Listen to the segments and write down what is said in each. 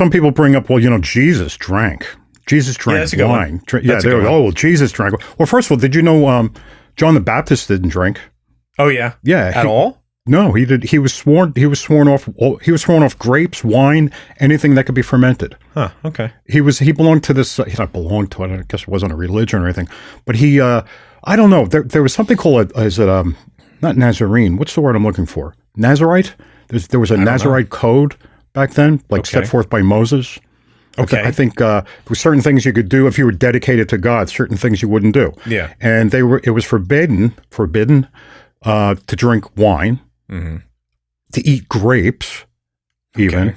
some people bring up, well, Jesus drank. Jesus drank that's a good wine. one. That's a They good go, one. oh, well, Jesus drank. Well, first of all, did you know John the Baptist didn't drink? Oh yeah. Yeah. At all? No, he did. He was sworn off. He was sworn off grapes, wine, anything that could be fermented. Huh. Okay. He belonged to this. He not belonged to it. I guess it wasn't a religion or anything. But he, I don't know. There was something called not Nazarene. What's the word I'm looking for? Nazarite. There was a Nazarite code back then, like set forth by Moses. Okay. I think there were certain things you could do if you were dedicated to God. Certain things you wouldn't do. Yeah. And it was forbidden to drink wine. Mm-hmm. To eat grapes, even,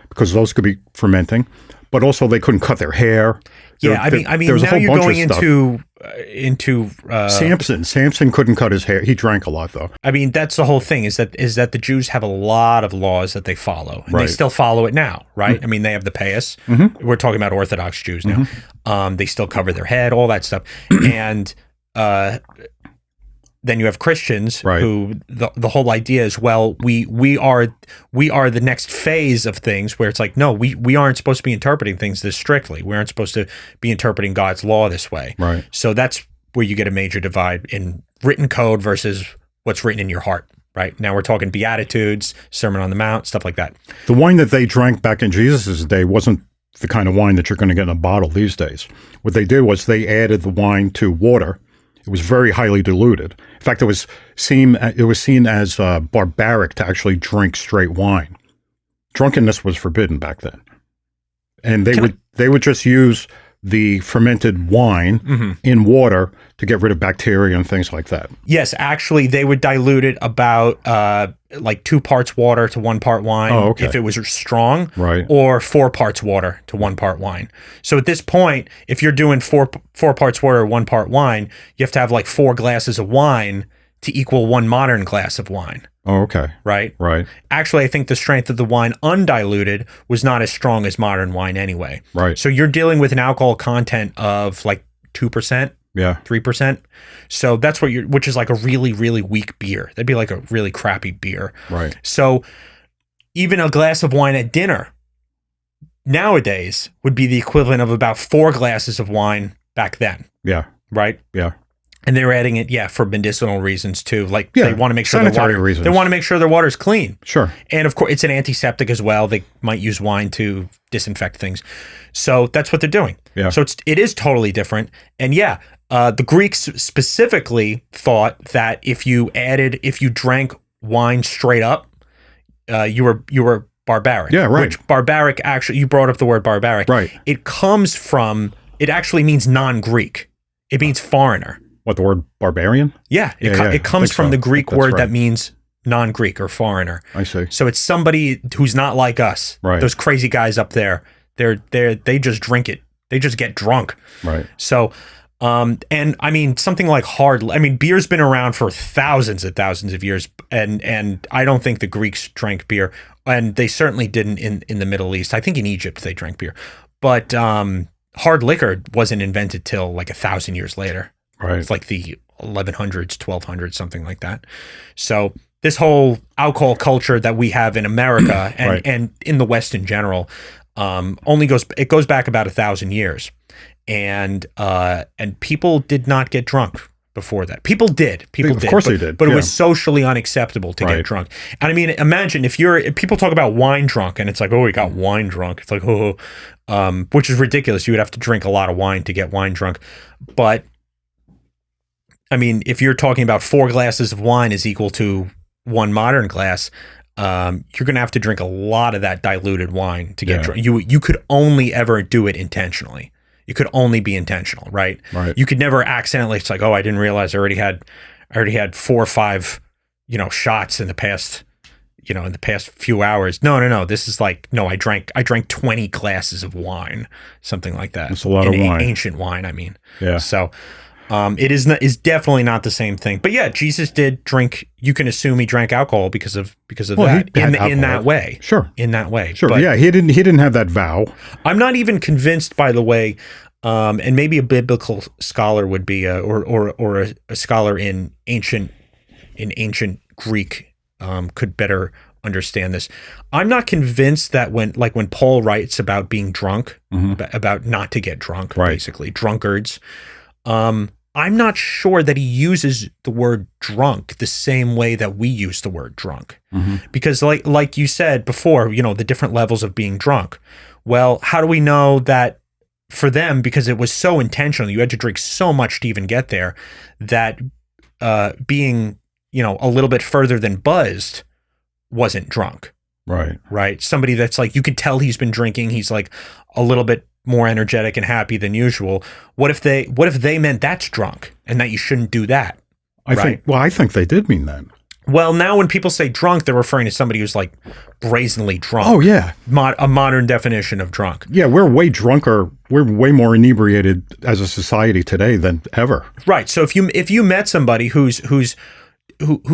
because those could be fermenting, but also they couldn't cut their hair. Yeah, I mean, now you're going into Samson couldn't cut his hair. He drank a lot, though. I mean, that's the whole thing. Is that the Jews have a lot of laws that they follow, and Right. they still follow it now, right? Mm-hmm. I mean, they have the payas. Mm-hmm. We're talking about Orthodox Jews now. Mm-hmm. They still cover their head, all that stuff, and then you have Christians who the whole idea is, well, we are the next phase of things where it's like, no, we aren't supposed to be interpreting things this strictly. We aren't supposed to be interpreting God's law this way. Right. So that's where you get a major divide in written code versus what's written in your heart. Right. Now we're talking Beatitudes, Sermon on the Mount, stuff like that. The wine that they drank back in Jesus' day wasn't the kind of wine that you're going to get in a bottle these days. What they did was they added the wine to water. It was very highly diluted. In fact, it was seen as barbaric to actually drink straight wine. Drunkenness was forbidden back then, and they would just use the fermented wine in water to get rid of bacteria and things like that. Yes, actually, they would dilute it about like 2 parts water to 1 part wine if it was strong, right? Or 4 parts water to 1 part wine. So at this point, if you're doing 4 parts water, 1 part wine, you have to have like 4 glasses of wine to equal 1 modern glass of wine. Oh, okay. Right? Right. Actually, I think the strength of the wine undiluted was not as strong as modern wine anyway. Right. So you're dealing with an alcohol content of like 2%. Yeah. 3%. So that's which is like a really, really weak beer. That'd be like a really crappy beer. Right. So even a glass of wine at dinner nowadays would be the equivalent of about 4 glasses of wine back then. Yeah. Right? Yeah. And they're adding it, for medicinal reasons too. Like they want to make sure reasons. They want to make sure their water's clean. Sure. And of course, it's an antiseptic as well. They might use wine to disinfect things. So that's what they're doing. Yeah. So it is totally different. And the Greeks specifically thought that if you drank wine straight up, you were barbaric. Yeah, right. Which barbaric, actually, you brought up the word barbaric. Right. It actually means non-Greek. It means foreigner. What, the word barbarian? Yeah. It comes from the Greek word that means non-Greek or foreigner. I see. So it's somebody who's not like us. Right. Those crazy guys up there, they just drink it. They just get drunk. Right. So, and I mean, something like beer's been around for thousands and thousands of years, and I don't think the Greeks drank beer, and they certainly didn't in the Middle East. I think in Egypt they drank beer, but hard liquor wasn't invented till like 1,000 years later. Right. It's like the 1100s, 1200s, something like that. So this whole alcohol culture that we have in America and in the West in general goes back about 1,000 years. And people did not get drunk before that. People did. Of course they did. But it was socially unacceptable to get drunk. And I mean, imagine if people talk about wine drunk and it's like, oh, we got wine drunk. It's like, which is ridiculous. You would have to drink a lot of wine to get wine drunk. But I mean, if you're talking about 4 glasses of wine is equal to 1 modern glass, you're going to have to drink a lot of that diluted wine to get drunk. You could only ever do it intentionally. You could only be intentional, right? Right. You could never accidentally. It's like, oh, I didn't realize I already had 4 or 5, shots in the past few hours. No. This is like, no, I drank 20 glasses of wine, something like that. That's a lot of wine. Ancient wine, I mean. Yeah. So, is definitely not the same thing. But yeah, Jesus did drink. You can assume he drank alcohol because of that in that way. Sure. In that way. Sure. But yeah. He didn't have that vow. I'm not even convinced, by the way. And maybe a biblical scholar would be, or a scholar in ancient Greek could better understand this. I'm not convinced that when Paul writes about being drunk, about not to get drunk, basically, drunkards, I'm not sure that he uses the word drunk the same way that we use the word drunk. Because like you said before, the different levels of being drunk. Well, how do we know that for them, because it was so intentional, you had to drink so much to even get there, that being, a little bit further than buzzed wasn't drunk. Right. Somebody that's like, you could tell he's been drinking. He's like a little bit more energetic and happy than usual. What if they meant that's drunk and that you shouldn't do that? I think they did mean that. Well, now when people say drunk, they're referring to somebody who's like brazenly drunk. Oh yeah. A modern definition of drunk. Yeah. We're way drunker. We're way more inebriated as a society today than ever. Right. So if you met somebody who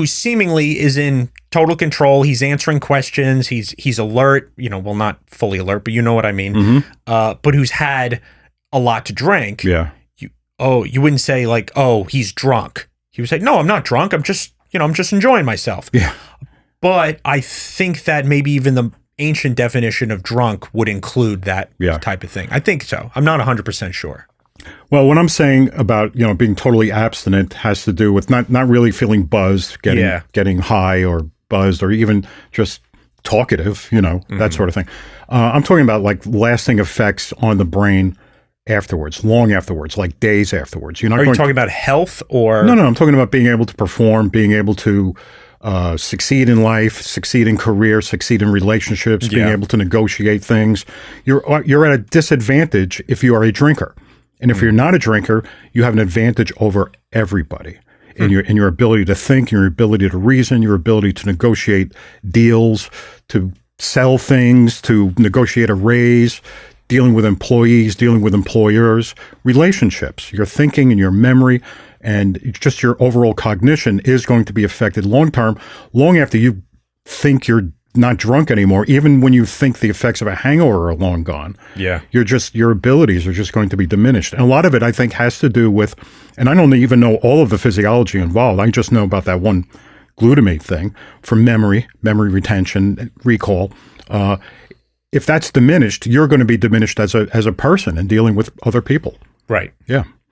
seemingly is in total control, he's answering questions, he's alert, well, not fully alert, but you know what I mean, but who's had a lot to drink, you wouldn't say like, oh, he's drunk. You would say, no, I'm not drunk. I'm just enjoying myself. Yeah. But I think that maybe even the ancient definition of drunk would include that type of thing. I think so. I'm not 100% sure. Well, what I'm saying about, being totally abstinent has to do with not really feeling buzzed, getting high or buzzed, or even just talkative, that sort of thing. I'm talking about like lasting effects on the brain afterwards, long afterwards, like days afterwards. Are you talking about health or? No, I'm talking about being able to perform, being able to succeed in life, succeed in career, succeed in relationships, being able to negotiate things. You're at a disadvantage if you are a drinker. And if you're not a drinker, you have an advantage over everybody in your ability to think, your ability to reason, your ability to negotiate deals, to sell things, to negotiate a raise, dealing with employees, dealing with employers, relationships. Your thinking and your memory and just your overall cognition is going to be affected long term, long after you think you're not drunk anymore, even when you think the effects of a hangover are long gone. Yeah. Your abilities are just going to be diminished. And a lot of it, I think, has to do with, and I don't even know all of the physiology involved. I just know about that one glutamate thing for memory retention, recall. If that's diminished, you're going to be diminished as a person and dealing with other people. Right. Yeah.